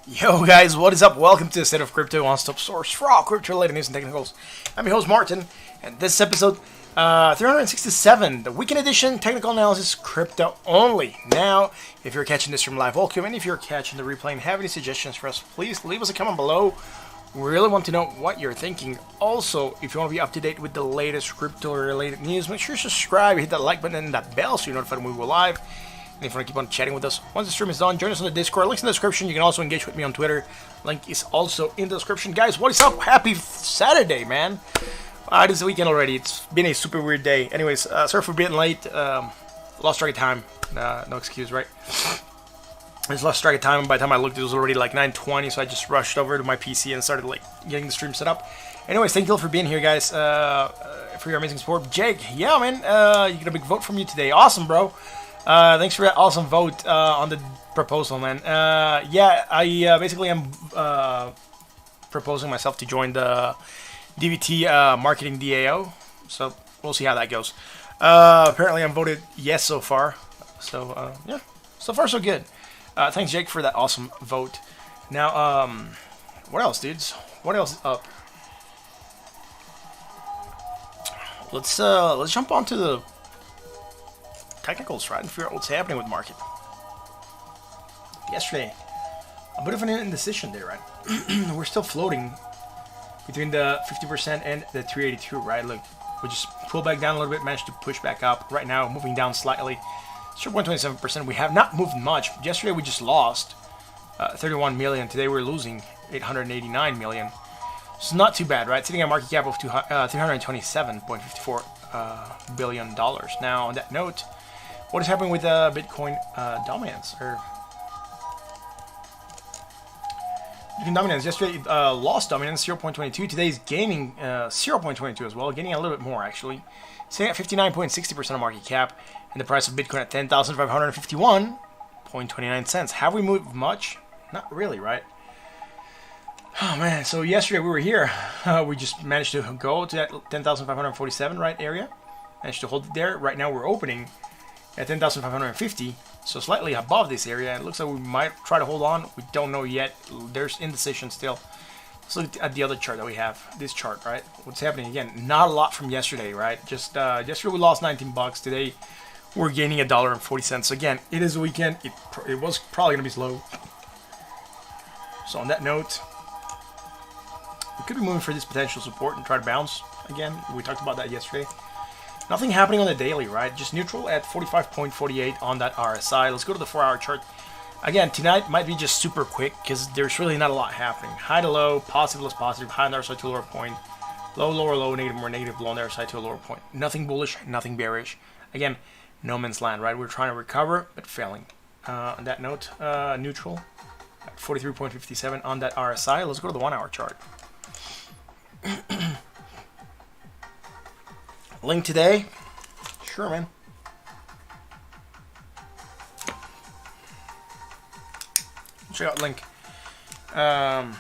Yo guys, what is up? Welcome to the State of Crypto, one-stop source for all crypto-related news and technicals. I'm your host Martin, and this is episode 367, the weekend edition, technical analysis, crypto only. Now, if you're catching this from live, welcome, and if you're catching the replay and have any suggestions for us, please leave us a comment below. We really want to know what you're thinking. Also, if you want to be up to date with the latest crypto-related news, make sure to subscribe, hit that like button and that bell so you're notified when we go live. And if you want to keep on chatting with us, once the stream is done, join us on the Discord. Link's in the description. You can also engage with me on Twitter. Link is also in the description. Guys, what is up? Happy Saturday, man. It is the weekend already. It's been a super weird day. Anyways, sorry for being late. Lost track of time. No excuse, right? I just lost track of time. By the time I looked, it was already like 9:20, so I just rushed over to my PC and started like getting the stream set up. Anyways, thank you all for being here, guys. For your amazing support. Jake, yeah, man. You get a big vote from you today. Awesome, bro. Thanks for that awesome vote on the proposal, man. Yeah, I basically am proposing myself to join the DVT marketing DAO, so we'll see how that goes. Apparently, I'm voted yes so far, so yeah, so far so good. Thanks, Jake, for that awesome vote. Now, what else, dudes? What else is up? Let's jump onto the technicals, right, and figure out what's happening with market. Yesterday, a bit of an indecision there, right? We're still floating between the 50% and the 382, right? Look, we just pulled back down a little bit, managed to push back up. Right now, moving down slightly. 0.27%. We have not moved much. Yesterday, we just lost 31 million. Today, we're losing 889 million. It's not too bad, right? Sitting at a market cap of $327.54 billion. Now, on that note, what is happening with Bitcoin dominance? Or Bitcoin dominance. Yesterday lost dominance 0.22. Today is gaining 0.22 as well, gaining a little bit more actually. Sitting at 59.60% of market cap, and the price of Bitcoin at 10,551.29 cents. Have we moved much? Not really, right? Oh man, so yesterday we were here. We just managed to go to that 10,547 right area. Managed to hold it there. Right now we're opening at 10,550, so slightly above this area. It looks like we might try to hold on. We don't know yet. There's indecision still. Let's look at the other chart that we have. This chart, right? What's happening again? Not a lot from yesterday, right? Just yesterday we lost 19 bucks. Today we're gaining $1.40. Again, it is a weekend. It was probably gonna be slow. So on that note, we could be moving for this potential support and try to bounce again. We talked about that yesterday. Nothing happening on the daily, right? Just neutral at 45.48 on that RSI. Let's go to the 4-hour chart. Again, tonight might be just super quick because there's really not a lot happening. High to low, positive, less positive, high on the other side to a lower point. Low, lower, low, negative, more negative, low on the other side to a lower point. Nothing bullish, nothing bearish. Again, no man's land, right? We're trying to recover, but failing. On that note, neutral at 43.57 on that RSI. Let's go to the 1-hour chart. Link today? Sure, man. Check out link. Right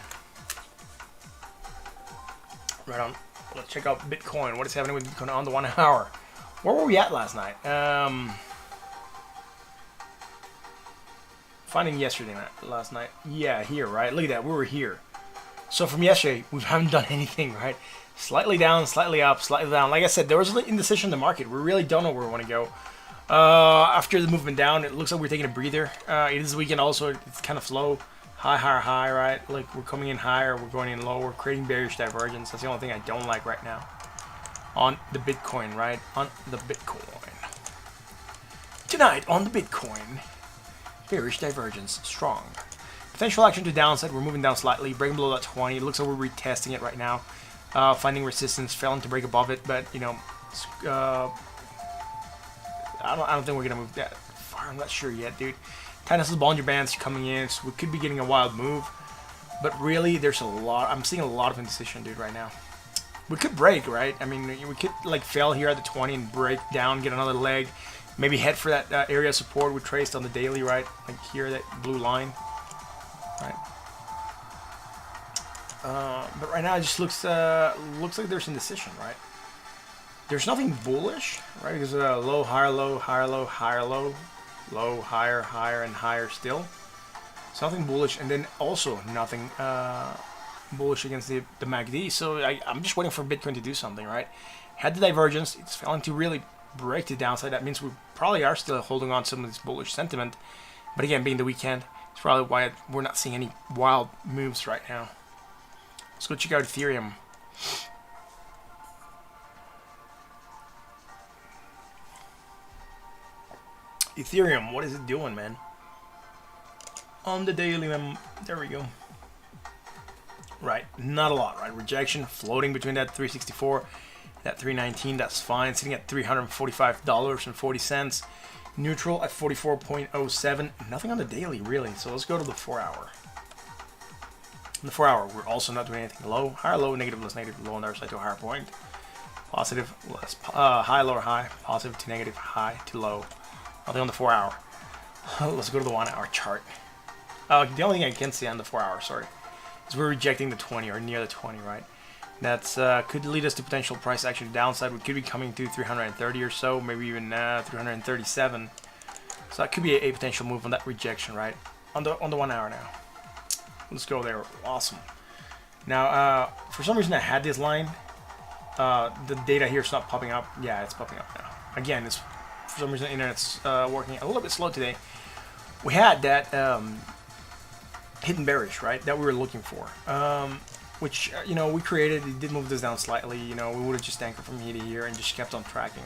on. Let's check out Bitcoin. What is happening with Bitcoin on the 1 hour? Where were we at last night? Finding yesterday night, last night. Yeah, here, right? Look at that. We were here. So from yesterday, we haven't done anything, right? Slightly down, slightly up, slightly down. Like I said, there was an indecision in the market. We really don't know where we want to go. After the movement down, it looks like we're taking a breather. It is the weekend also. It's kind of slow. High, higher, high, right? Like we're coming in higher, we're going in low. We're creating bearish divergence. That's the only thing I don't like right now. On the Bitcoin, right? On the Bitcoin. Tonight on the Bitcoin. Bearish divergence. Strong. Potential action to downside. We're moving down slightly. Breaking below that 20. It looks like we're retesting it right now. Finding resistance, failing to break above it, but you know, I don't think we're gonna move that far. I'm not sure yet, dude. Tightness of the Bollinger Bands coming in, so we could be getting a wild move, but really, there's a lot. I'm seeing a lot of indecision, dude, right now. We could break, right? I mean, we could like fail here at the 20 and break down, get another leg, maybe head for that area of support we traced on the daily, right? Like here, that blue line, right? But right now it just looks like there's indecision, right? There's nothing bullish, right? Because low, higher, low, higher, low, higher, low, low, higher, higher, and higher still. Something bullish, and then also nothing bullish against the MACD. So I'm just waiting for Bitcoin to do something, right? Had the divergence, it's failing to really break the downside. That means we probably are still holding on to some of this bullish sentiment. But again, being the weekend, it's probably why we're not seeing any wild moves right now. Let's go check out Ethereum. Ethereum, what is it doing, man? On the daily, there we go. Right, not a lot, right? Rejection floating between that 364, that 319. That's fine. Sitting at $345.40. Neutral at 44.07. Nothing on the daily, really. So let's go to the 4-hour. In the 4-hour, we're also not doing anything low. Higher, low, negative, less negative, low on the other side to a higher point. Positive, less, high, lower, high. Positive to negative, high to low. Nothing on the 4-hour. Let's go to the 1-hour chart. The only thing I can see on the 4-hour, sorry, is we're rejecting the 20 or near the 20, right? That's could lead us to potential price action downside. We could be coming to 330 or so, maybe even 337. So that could be a potential move on that rejection, right? On the 1-hour now. Let's go there. Awesome. Now, for some reason I had this line. The data here is not popping up. Yeah, it's popping up now. Again, it's for some reason the internet's working a little bit slow today. We had that hidden bearish, right? That we were looking for. Which, you know, we created. It did move this down slightly. You know, we would have just anchored from here to here and just kept on tracking.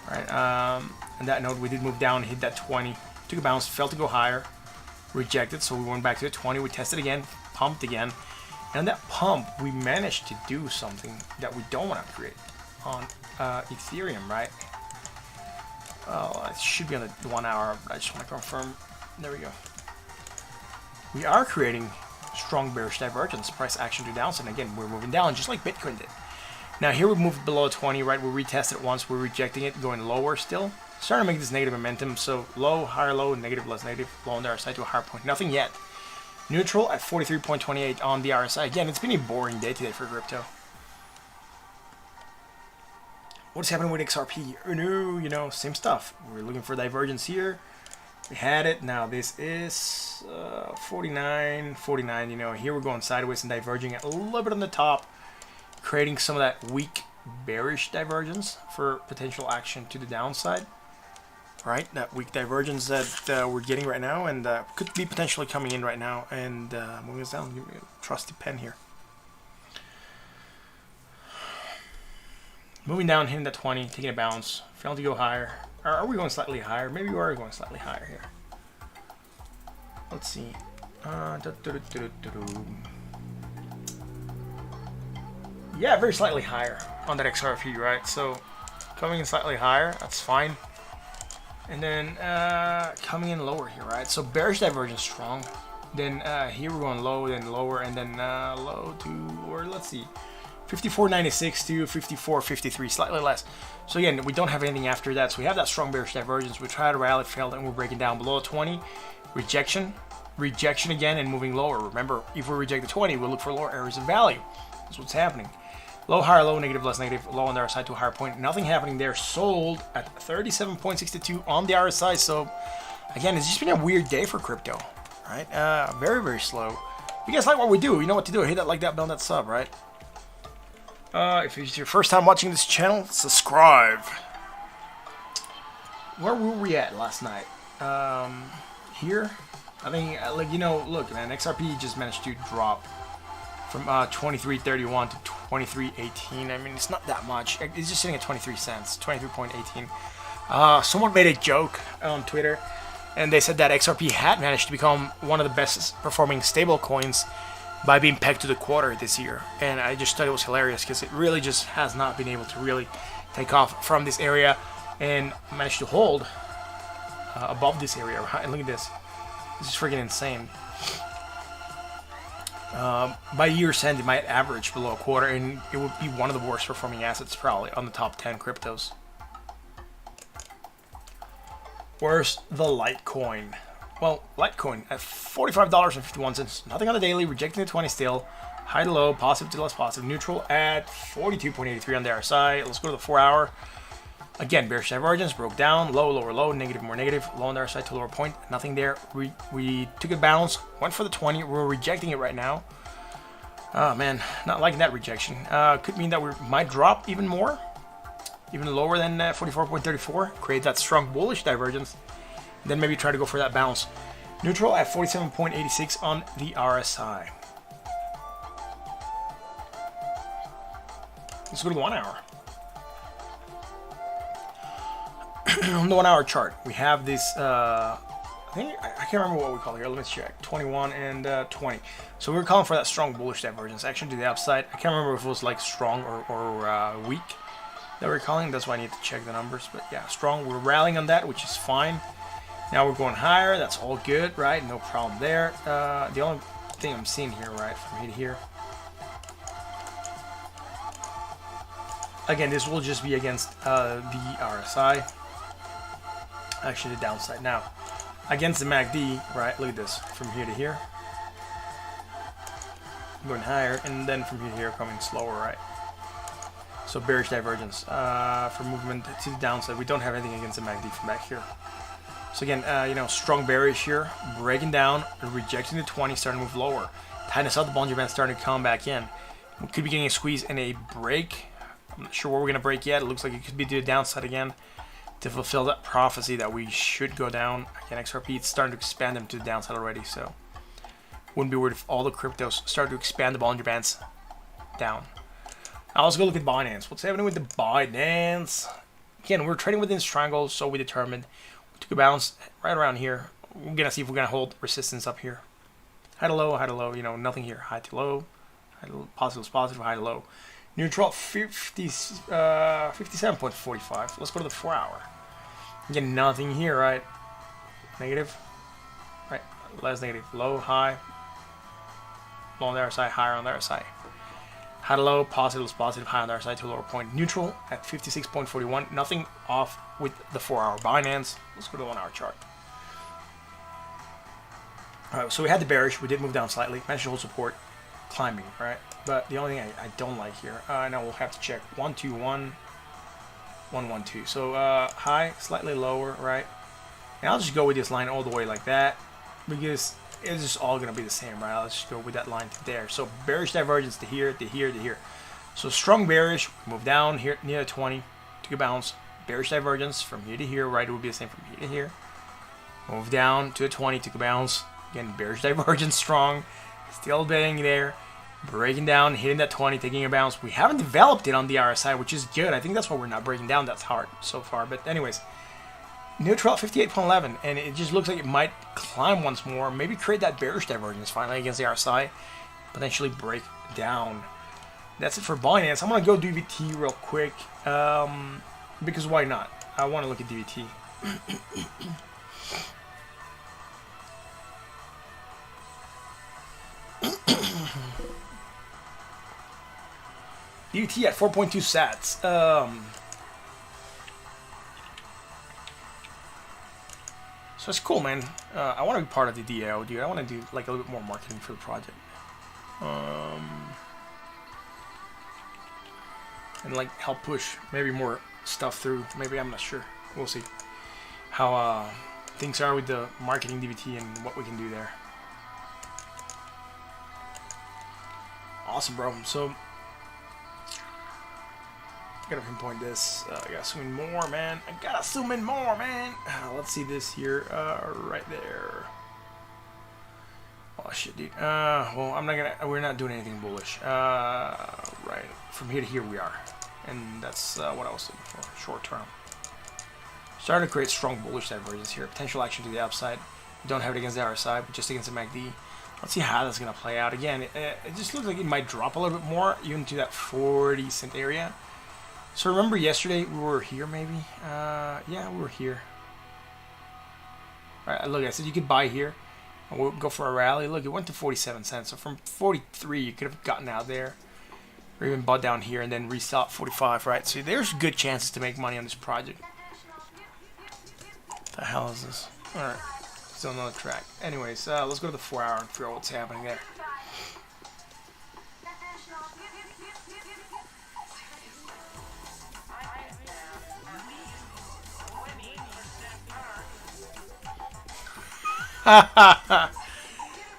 Right. And that note, we did move down, hit that 20, took a bounce, fell to go higher, rejected. So we went back to the 20. We tested again, pumped again, and on that pump, we managed to do something that we don't want to create on Ethereum, right? Oh, it should be on the 1-hour. I just want to confirm. There we go. We are creating strong bearish divergence, price action to downside. And again, we're moving down just like Bitcoin did. Now here we moved below 20, right? We retested it once, we're rejecting it, going lower still. Starting to make this negative momentum. So low, higher low, negative, less negative, low on the RSI to a higher point. Nothing yet. Neutral at 43.28 on the RSI. Again, it's been a boring day today for crypto. What's happening with XRP? Oh no, you know, same stuff. We're looking for divergence here. We had it. Now this is 49, you know, here we're going sideways and diverging a little bit on the top, creating some of that weak bearish divergence for potential action to the downside, right? That weak divergence that we're getting right now and could be potentially coming in right now and moving us down. Give me a trusty pen here. Moving down, hitting the 20, taking a bounce, failing to go higher. Are we going slightly higher? Maybe we are going slightly higher here. Let's see. Yeah, very slightly higher on that XRP, right? So coming in slightly higher, that's fine. And then coming in lower here, right? So bearish divergence strong. Then here we're going low, then lower, and then low to, or let's see, 54.96 to 54.53, slightly less. So again, we don't have anything after that. So we have that strong bearish divergence. We tried to rally, failed, and we're breaking down below 20. Rejection again, and moving lower. Remember, if we reject the 20, we'll look for lower areas of value. That's what's happening. Low, higher, low, negative, less negative, low on the RSI to a higher point. Nothing happening there. Sold at 37.62 on the RSI. So again, it's just been a weird day for crypto, right? Very, very slow. If you guys like what we do, you know what to do. Hit that like, that bell, that sub, right? If it's your first time watching this channel, subscribe. Where were we at last night? Here? I think, like, you know, look, man, XRP just managed to drop from 23.31 to 23.18. I mean, it's not that much. It's just sitting at 23 cents, 23.18. Someone made a joke on Twitter, and they said that XRP had managed to become one of the best performing stable coins by being pegged to the quarter this year. And I just thought it was hilarious because it really just has not been able to really take off from this area and managed to hold above this area. Right? Look at this. This is freaking insane. By year's end, it might average below a quarter, and it would be one of the worst performing assets probably on the top 10 cryptos. Where's the Litecoin? Well, Litecoin at $45.51. Nothing on the daily, rejecting the 20 still. High to low, positive to less positive. Neutral at 42.83 on the RSI. Let's go to the 4-hour. Again, bearish divergence, broke down, low, lower, low, negative, more negative, low on the other side to lower point, nothing there. We took a bounce, went for the 20, we're rejecting it right now. Oh man, not liking that rejection. Could mean that we might drop even more, even lower than 44.34, create that strong bullish divergence, then maybe try to go for that bounce. Neutral at 47.86 on the RSI. Let's go to the 1 hour. On the 1 hour chart, we have this, I can't remember what we call it here. Let me check. 21 and 20. So we're calling for that strong bullish divergence. Action to the upside. I can't remember if it was like strong or weak that we're calling. That's why I need to check the numbers. But yeah, strong. We're rallying on that, which is fine. Now we're going higher. That's all good, right? No problem there. The only thing I'm seeing here, right, from here to here. Again, this will just be against the RSI. Actually, the downside. Now, against the MACD, right, look at this. From here to here. Going higher, and then from here to here, coming slower, right? So, bearish divergence for movement to the downside. We don't have anything against the MACD from back here. So, again, you know, strong bearish here. Breaking down, rejecting the 20, starting to move lower. Tightness out the Bollinger Band starting to come back in. We could be getting a squeeze and a break. I'm not sure where we're going to break yet. It looks like it could be to the downside again to fulfill that prophecy that we should go down. Again, XRP, it's starting to expand them to the downside already, so wouldn't be worried if all the cryptos start to expand the Bollinger Bands down. Now let's go look at Binance. What's happening with the Binance? Again, we're trading within this triangle, so we determined. We took a bounce right around here. We're going to see if we're going to hold resistance up here. High to low, you know, nothing here. High to low, positive is positive, high to low. Neutral 57.45. Let's go to the 4 hour. Again, nothing here, right? Negative. Right, less negative. Low, high. Low on the other side, higher on the other side. High to low, positive is positive, high on the other side to lower point. Neutral at 56.41. Nothing off with the 4 hour Binance. Let's go to the 1 hour chart. Alright, so we had the bearish. We did move down slightly. Managed to hold support. Climbing, right? But the only thing I don't like here, now we'll have to check 121, 112. So high, slightly lower, right? And I'll just go with this line all the way like that because it's just all gonna be the same, right? Let's just go with that line to there. So bearish divergence to here, to here, to here. So strong bearish, move down here near the 20, took a bounce. Bearish divergence from here to here, right? It would be the same from here to here. Move down to a 20, took a bounce. Again, bearish divergence strong, still bang there. Breaking down, hitting that 20, taking a bounce. We haven't developed it on the RSI, which is good. I think that's why we're not breaking down that hard so far. But anyways, neutral at 58.11, and it just looks like it might climb once more. Maybe create that bearish divergence finally against the RSI. Potentially break down. That's it for Binance. I'm going to go DVT real quick. Because why not? I want to look at DVT. DVT at 4.2 sats. So it's cool, man. I want to be part of the DAO, dude. I want to do like a little bit more marketing for the project. And like help push maybe more stuff through. Maybe, I'm not sure. We'll see how things are with the marketing DVT and what we can do there. Awesome, bro. So I gotta pinpoint this. I gotta zoom in more, man. I gotta zoom in more, man. Let's see this here, right there. Oh shit, dude. Well, I'm not gonna. We're not doing anything bullish. Right from here to here we are, and that's what I was looking for. Short term. Starting to create strong bullish divergence here. Potential action to the upside. We don't have it against the RSI, but just against the MACD. Let's see how that's gonna play out. Again, it just looks like it might drop a little bit more, even to that 40-cent area. So remember yesterday we were here, maybe? Yeah, we were here. All right, look, I said you could buy here. And we'll go for a rally. Look, it went to 47 cents. So from 43, you could have gotten out there. Or even bought down here and then resell at 45, right? So there's good chances to make money on this project. What the hell is this? All right, still another track. Anyways, let's go to the 4 hour and figure out what's happening there.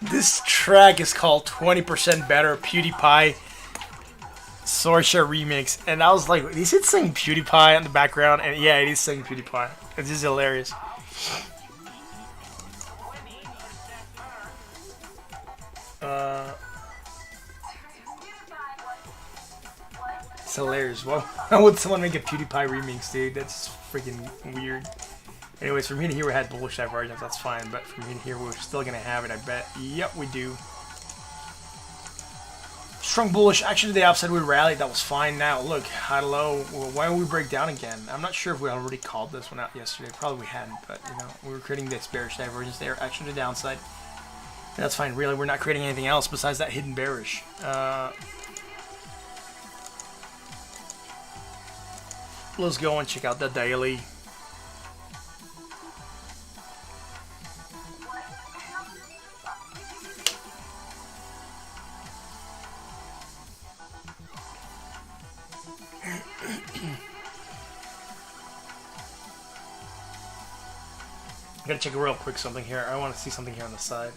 This track is called 20% Better PewDiePie Sorsha Remix. And I was like, is it saying PewDiePie in the background? And yeah, it is saying PewDiePie. It's just hilarious. It's hilarious. Well, how would someone make a PewDiePie remix, dude? That's freaking weird. Anyways, from here to here we had bullish divergence, that's fine, but from here to here we're still gonna have it, I bet. Yep, we do. Strong bullish action to the upside, we rallied, that was fine. Now, look, high to low, well, why don't we break down again? I'm not sure if we already called this one out yesterday, probably we hadn't, but, you know, we were creating this bearish divergence there, action to the downside. That's fine, really, we're not creating anything else besides that hidden bearish. Let's go and check out the daily. I'm gonna check real quick something here. I want to see something here on the side.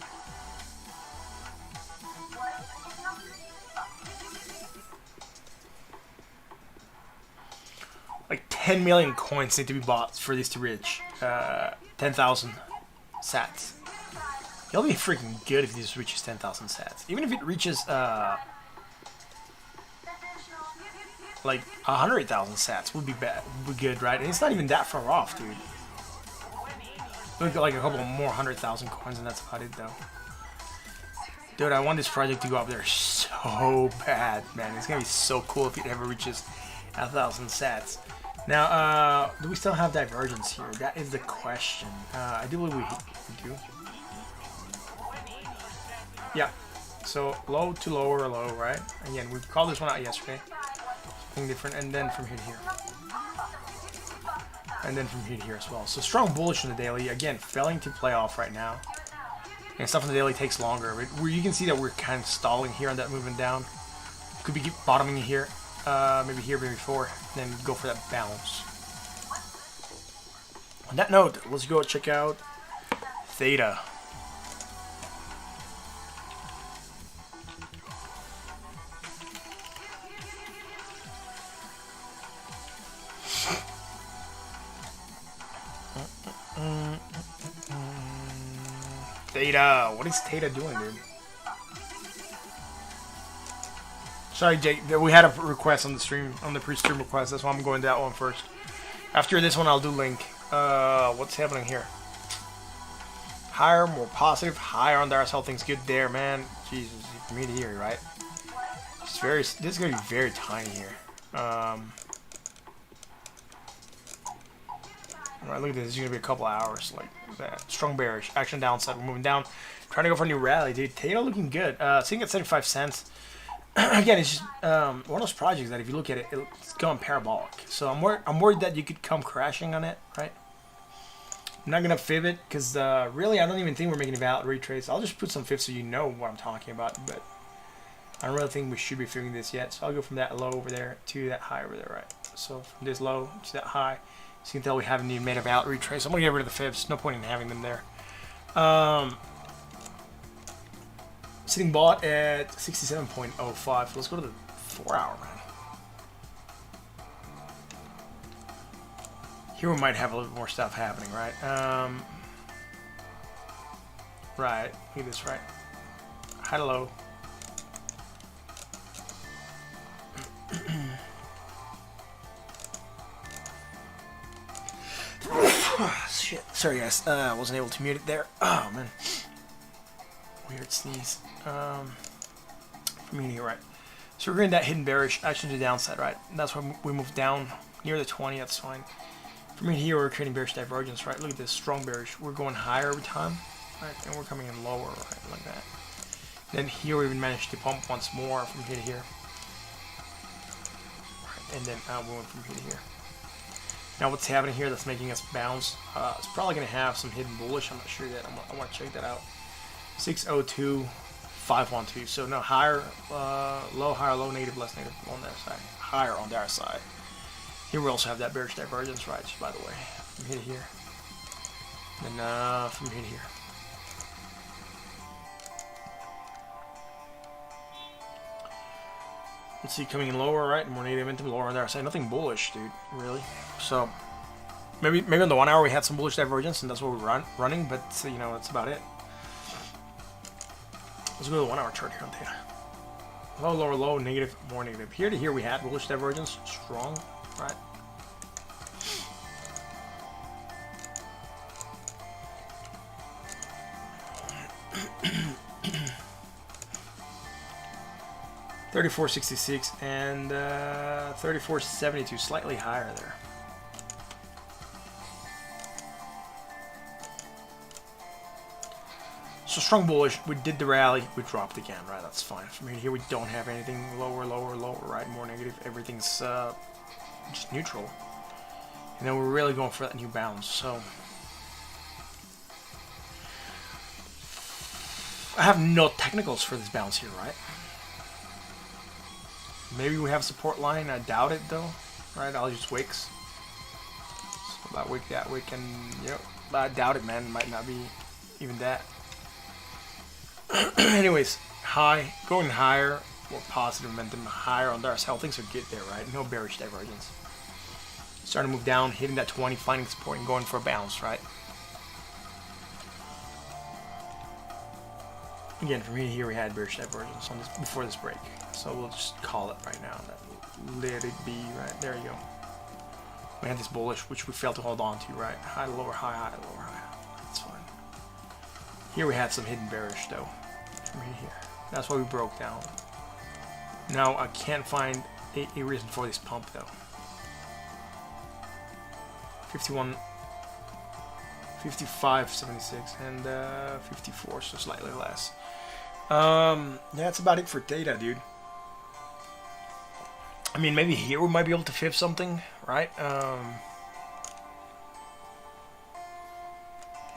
Like 10 million coins need to be bought for this to reach 10,000 sats. It'll be freaking good if this reaches 10,000 sats. Even if it reaches like 100,000 sats would be bad, would be good, right? And it's not even that far off, dude. Look at like a couple more 100,000 coins, and that's about it, though. Dude, I want this project to go up there so bad, man. It's gonna be so cool if it ever reaches 1,000 sats. Now, do we still have divergence here? That is the question. I do believe we do. Yeah. So low to lower, low, right? Again, we called this one out yesterday. Something different, and then from here to here. And then from here to here as well. So strong bullish on the daily. Again, failing to play off right now. And stuff on the daily takes longer. But you can see that we're kind of stalling here on that movement down. Could be bottoming here. Maybe here, maybe before. Then go for that bounce. On that note, let's go check out Theta. Theta, what is Theta doing, dude? Sorry, Jake, we had a request on the stream, on the pre-stream request, that's why I'm going to that one first. After this one, I'll do Link. What's happening here? Higher, more positive, higher on there, so things good there, man. Jesus, from here to here, right? It's very, this is going to be very tiny here. Alright, look at this. This is going to be a couple hours. Like that. Strong bearish. Action downside. We're moving down. Trying to go for a new rally, dude. Theta looking good. Sitting at 75 cents. Again, it's just one of those projects that if you look at it, it's going parabolic. So I'm worried that you could come crashing on it, right? I'm not going to fib it because really I don't even think we're making a valid retrace. I'll just put some fibs so you know what I'm talking about. But I don't really think we should be fibbing this yet. So I'll go from that low over there to that high over there, right? So from this low to that high. So you can tell we haven't even made a valid retrace. I'm going to get rid of the fibs. No point in having them there. Sitting bought at 67.05. Let's go to the 4-hour, man. Here we might have a little bit more stuff happening, right? Right. Look at this, right? High to low. Shit. Sorry, guys. I wasn't able to mute it there. Oh, man. Weird sneeze. From here, right? So we're getting that hidden bearish action to the downside, right? And that's why we move down near the 20. That's fine. From here, we're creating bearish divergence, right? Look at this strong bearish. We're going higher every time, right? And we're coming in lower, right? Like that. Then here we even managed to pump once more from here to here. Right. And then we went from here to here. Now what's happening here that's making us bounce? It's probably going to have some hidden bullish. I'm not sure yet. I want to check that out. 602, 512. So no higher, low, higher, low, native, less native on that side. Higher on their side. Here we also have that bearish divergence, right? By the way, from here to here. And from here to here. Let's see, coming in lower, right? More negative momentum, lower on the RSI. Nothing bullish, dude, really. So, maybe on the 1 hour we had some bullish divergence, and that's what we're running, but, you know, that's about it. Let's go to the 1 hour chart here on theta. Low, lower, low, negative, more negative. Here to here we had bullish divergence, strong, right? $34.66 and $34.72, slightly higher there. So strong bullish. We did the rally. We dropped again, right? That's fine. From here we don't have anything lower, lower, lower, right? More negative. Everything's just neutral. And then we're really going for that new bounce. So I have no technicals for this bounce here, right? Maybe we have support line. I doubt it though, right? I'll use wicks. So that wick, and yep. I doubt it, man. Might not be even that. Anyways, high, going higher, more positive momentum, higher on the RSI. Things are good there, right? No bearish divergence. Starting to move down, hitting that 20, finding support, and going for a bounce, right? Again, from here we had bearish divergence on this before this break, so we'll just call it right now. Let it be, right? There you go. We had this bullish, which we failed to hold on to, right? High, lower, high, high, lower, high. That's fine. Here we had some hidden bearish though. From here. That's why we broke down. Now I can't find a reason for this pump though. 51, 55.76 and 54, so slightly less. Yeah, that's about it for data, dude. I mean, maybe here we might be able to fib something, right?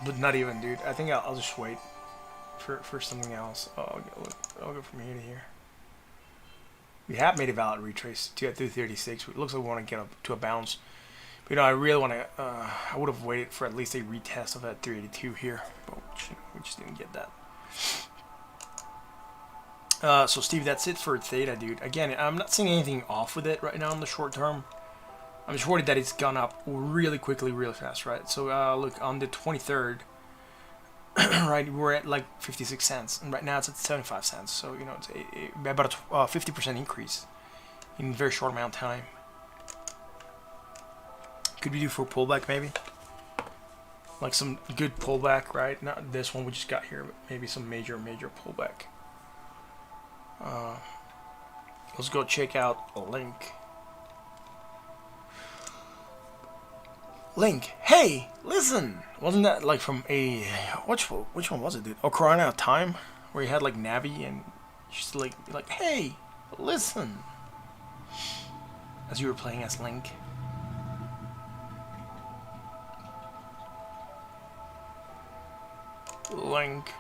But not even, dude. I think I'll just wait for something else. I'll go from here to here. We have made a valid retrace to at 336. It looks like we want to get up to a bounce. But, you know, I really want to. I would have waited for at least a retest of that 382 here, but we just didn't get that. So Steve, that's it for theta, dude. Again, I'm not seeing anything off with it right now in the short term. I'm just worried that it's gone up really quickly, really fast, right? So look, on the 23rd, right, we're at like 56 cents, and right now it's at 75 cents. So, you know, it's about a 50% increase in a very short amount of time. Could be due for a pullback, maybe? Like some good pullback, right? Not this one we just got here, but maybe some major pullback. Let's go check out a link. Link, hey, listen! Wasn't that like from a which one was it, dude? Ocarina of Time, where you had like Navi and just like hey, listen, as you were playing as Link. Link.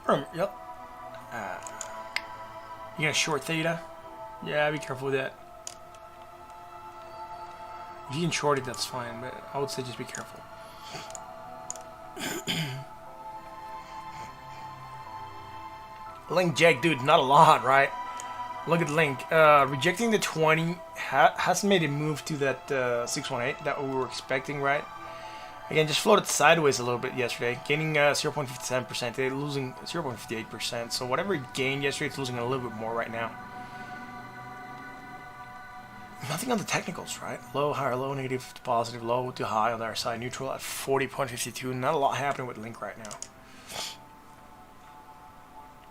Yep. You gonna short theta? Yeah, be careful with that. If you can short it, that's fine, but I would say just be careful. Link Jack, dude, not a lot, right? Look at Link. Rejecting the 20 hasn't made a move to that 618 that we were expecting, right? Again, just floated sideways a little bit yesterday, gaining 0.57%, today losing 0.58%. So whatever it gained yesterday, it's losing a little bit more right now. Nothing on the technicals, right? Low, higher, low, negative to positive, low to high on our side, neutral at 40.52. Not a lot happening with Link right now.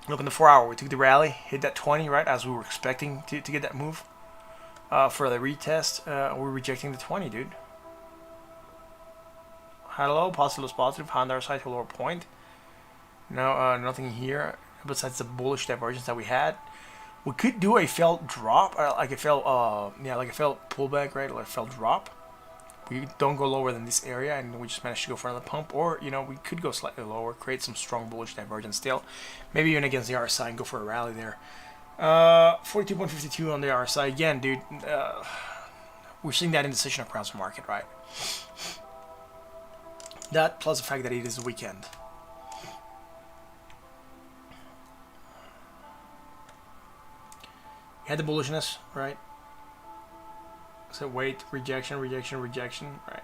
Look in the 4 hour, we took the rally, hit that 20, right, as we were expecting to get that move. For the retest, we're rejecting the 20, dude. High, low, positive, positive, high on our side to a lower point. No, nothing here besides the bullish divergence that we had. We could do a failed drop, like a failed, like a failed pullback, right? Like a failed drop. We don't go lower than this area, and we just managed to go for another pump. Or, you know, we could go slightly lower, create some strong bullish divergence still. Maybe even against the RSI and go for a rally there. 42.52 on the RSI. Again, dude, we're seeing that indecision across the market, right? That plus the fact that it is the weekend. Had the bullishness, right? So wait, rejection, rejection, rejection, right?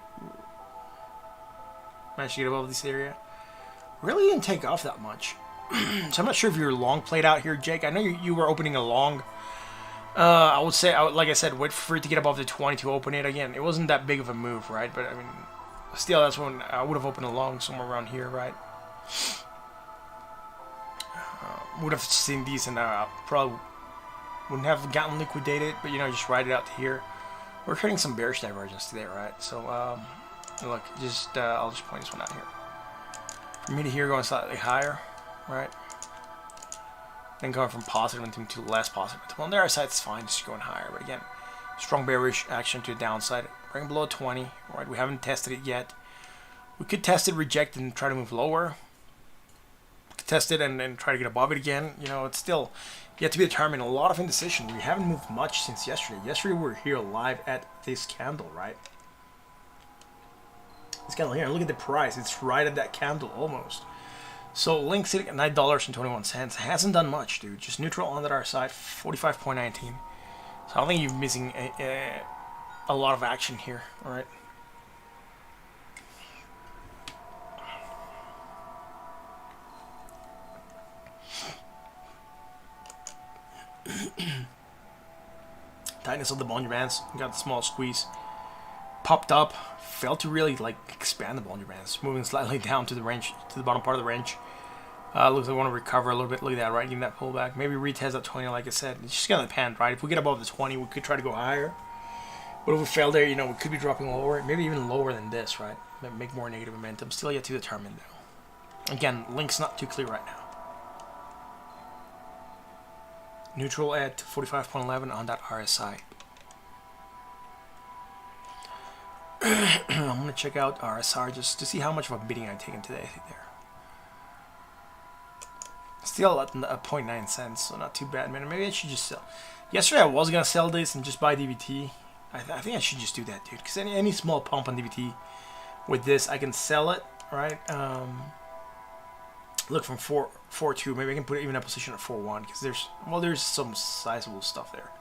Managed to get above this area. Really didn't take off that much. So I'm not sure if you're long played out here, Jake. I know you were opening a long. I would say, like I said, wait for it to get above the 20 to open it again. It wasn't that big of a move, right? But I mean, still, that's when I would have opened a long somewhere around here, right? Would have seen these and probably wouldn't have gotten liquidated, but you know, just ride it out to here. We're creating some bearish divergence today, right? So look, just I'll just point this one out here. For me to here going slightly higher, right? Then going from positive into less positive. Well, on the other side, it's fine, just going higher. But again, strong bearish action to the downside. Bring below 20, right? We haven't tested it yet. We could test it, reject, and try to move lower. We could test it and then try to get above it again. You know, it's still yet to be determined. A lot of indecision. We haven't moved much since yesterday. Yesterday we were here live at this candle, right? This candle here. Look at the price. It's right at that candle almost. So Link sitting at $9.21 hasn't done much, dude. Just neutral on our side, 45.19. So I don't think you're missing a lot of action here. All right. Tightness of the Bollinger Bands. Got the small squeeze. Popped up. Failed to really like expand the Bollinger Bands. Moving slightly down to the range, to the bottom part of the range. Looks like we want to recover a little bit. Look at that, right? Getting that pullback. Maybe retest that 20, like I said. It's just gonna depend, right? If we get above the 20, we could try to go higher. But if we fail there, you know, we could be dropping lower. Maybe even lower than this, right? Make more negative momentum. Still yet to determine, though. Again, Link's not too clear right now. Neutral at 45.11 on that RSI. I'm going to check out RSR just to see how much of a beating I've taken today there. Still at 0.9 cents, so not too bad, man. Maybe I should just sell. Yesterday I was going to sell this and just buy DBT. I think I should just do that, dude. Because any small pump on DBT with this, I can sell it, right? Look, from 4.2, maybe I can put even a position at 4.1 because there's some sizable stuff there,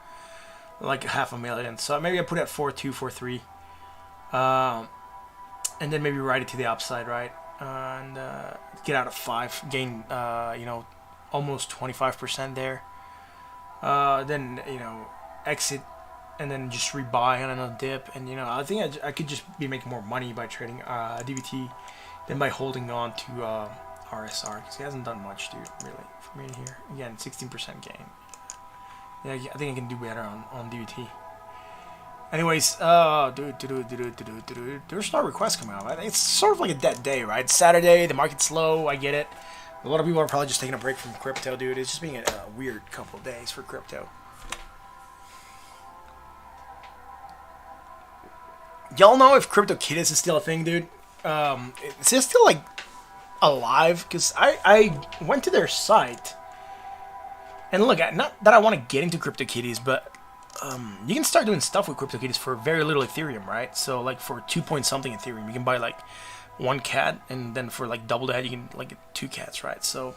like 500,000. So maybe I put it at 4.2, 4.3, and then maybe ride it to the upside, right? And get out at 5, gain you know, almost 25% there. Then you know, exit, and then just rebuy on another dip, and you know, I think I could just be making more money by trading DBT than by holding on to RSR, because he hasn't done much, dude, really, for me here. Again, 16% gain. Yeah, I think I can do better on DBT. Anyways, there's no requests coming out. It's sort of like a dead day, right? It's Saturday, the market's slow, I get it. A lot of people are probably just taking a break from crypto, dude. It's just being a weird couple of days for crypto. Y'all know if CryptoKitties is still a thing, dude? Is it still, like, alive? Because I went to their site, and look, not that I want to get into CryptoKitties, but you can start doing stuff with CryptoKitties for very little Ethereum, right? So like for 2 point something Ethereum, you can buy like 1 cat, and then for like double that, you can like get 2 cats, right? So,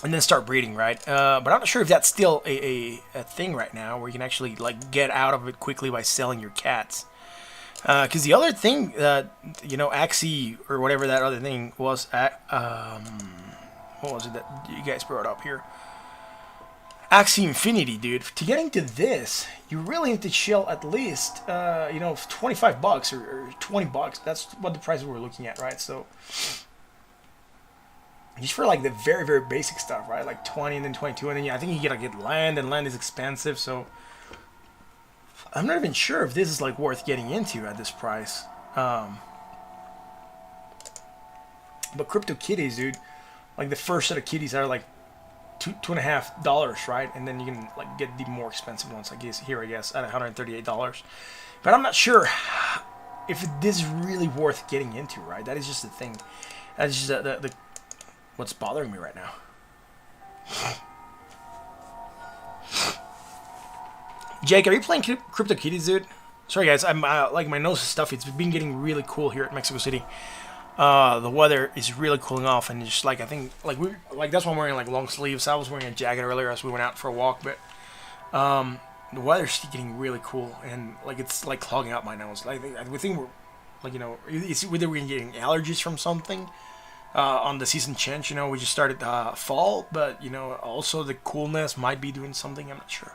and then start breeding, right? But I'm not sure if that's still a thing right now, where you can actually like get out of it quickly by selling your cats. Because the other thing that, you know, Axie, or whatever that other thing was, what was it that you guys brought up here? Axie Infinity, dude. To get into this, you really need to chill at least, you know, $25 or $20. That's what the price we're looking at, right? So, just for like the very, very basic stuff, right? Like 20 and then 22, and then I think you gotta get land, and land is expensive, so I'm not even sure if this is like worth getting into at this price. But CryptoKitties, dude, like the first set of kitties are like $2.50, right? And then you can like get the more expensive ones, I guess, here, I guess, at $138. But I'm not sure if this is really worth getting into, right? That is just the thing. That's just the what's bothering me right now. Jake, are you playing CryptoKitties, dude? Sorry, guys. I'm like, my nose is stuffy. It's been getting really cool here at Mexico City. The weather is really cooling off, and just like, I think like that's why I'm wearing like long sleeves. I was wearing a jacket earlier as we went out for a walk, but The weather's getting really cool, and like it's like clogging up my nose. Like we think we're like, you know, it's whether we're getting allergies from something. On the season change, you know, we just started fall, but you know, also the coolness might be doing something. I'm not sure.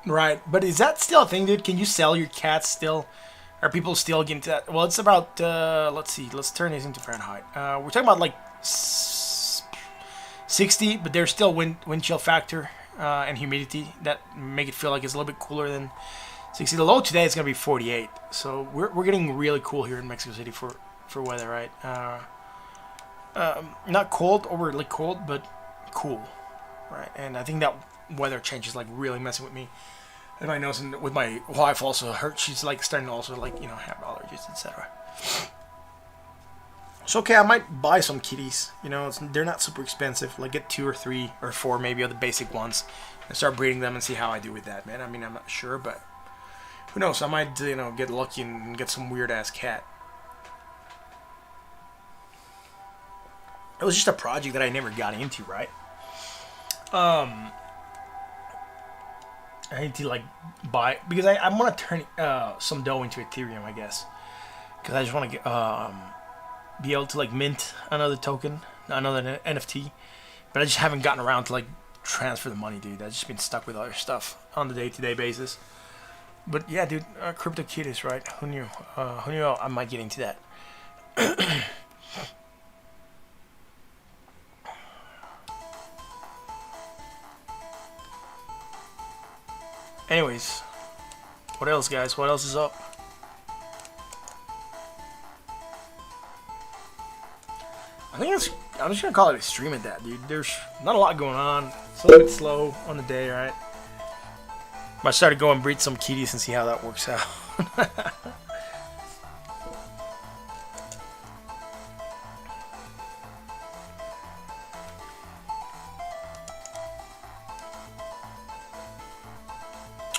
Right, but is that still a thing, dude? Can you sell your cats still? Are people still getting to that? Well, it's about, let's see, let's turn this into Fahrenheit. We're talking about like 60, but there's still wind chill factor and humidity that make it feel like it's a little bit cooler than 60. The low today is going to be 48, so we're getting really cool here in Mexico City for weather, right? Not cold, overly cold, but cool, right? And I think that weather change is like really messing with me. And my nose, and with my wife also hurt. She's like starting to also like, you know, have allergies, etc. So okay, I might buy some kitties. You know, they're not super expensive. Like get 2 or 3 or 4 maybe of the basic ones, and start breeding them and see how I do with that, man. I mean, I'm not sure, but who knows? I might, you know, get lucky and get some weird ass cat. It was just a project that I never got into, right? I need to like buy, because I want to turn some dough into Ethereum, I guess, because I just want to be able to like mint another token, another NFT, but I just haven't gotten around to like transfer the money, dude. I've just been stuck with other stuff on the day-to-day basis. But yeah, dude, crypto kitties, right? Who knew? Who knew I might get into that? Anyways, what else, guys? What else is up? I think I'm just gonna call it a stream at that, dude. There's not a lot going on. It's a little bit slow on the day, right? But I started going breed some kitties and see how that works out.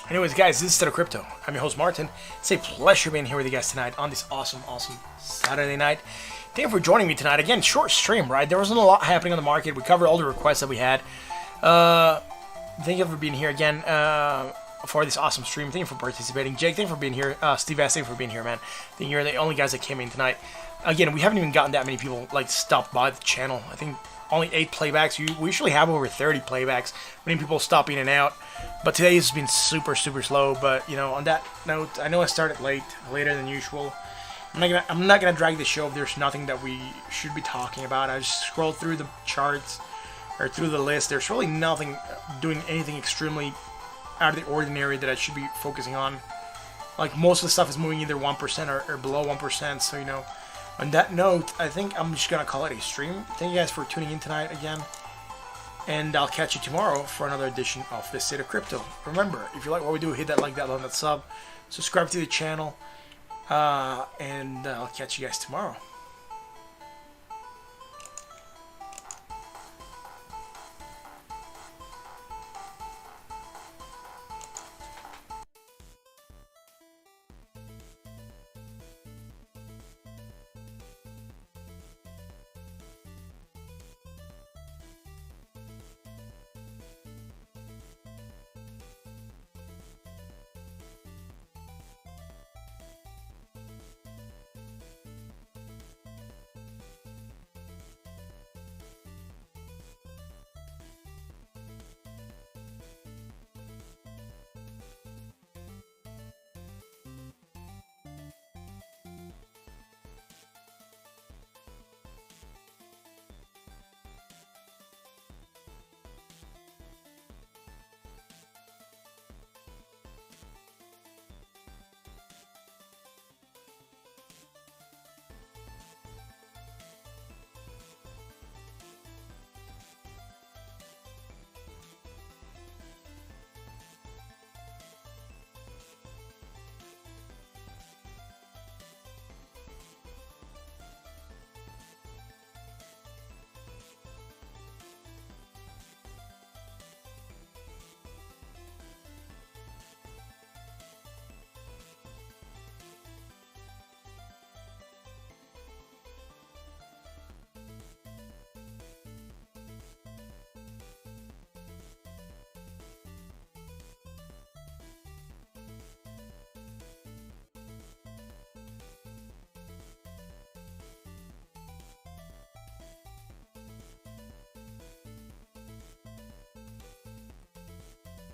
Anyways, guys, this is Instead of Crypto. I'm your host, Martin. It's a pleasure being here with you guys tonight on this awesome Saturday night. Thank you for joining me tonight. Again, short stream, right? There wasn't a lot happening on the market. We covered all the requests that we had. Thank you for being here again for this awesome stream. Thank you for participating. Jake, thank you for being here. Steve S, thank you for being here, man. I think you're the only guys that came in tonight. Again, we haven't even gotten that many people like stop by the channel. I think only 8 playbacks. We usually have over 30 playbacks. Many people stop in and out. But today has been super slow. But you know, on that note, I know I started later than usual. I'm not gonna drag the show if there's nothing that we should be talking about. I just scrolled through the charts or through the list. There's really nothing doing anything extremely out of the ordinary that I should be focusing on. Like most of the stuff is moving either 1% or below 1%. So you know, on that note, I think I'm just gonna call it a stream. Thank you guys for tuning in tonight again. And I'll catch you tomorrow for another edition of The State of Crypto. Remember, if you like what we do, hit that like, that button, that sub, subscribe to the channel, and I'll catch you guys tomorrow.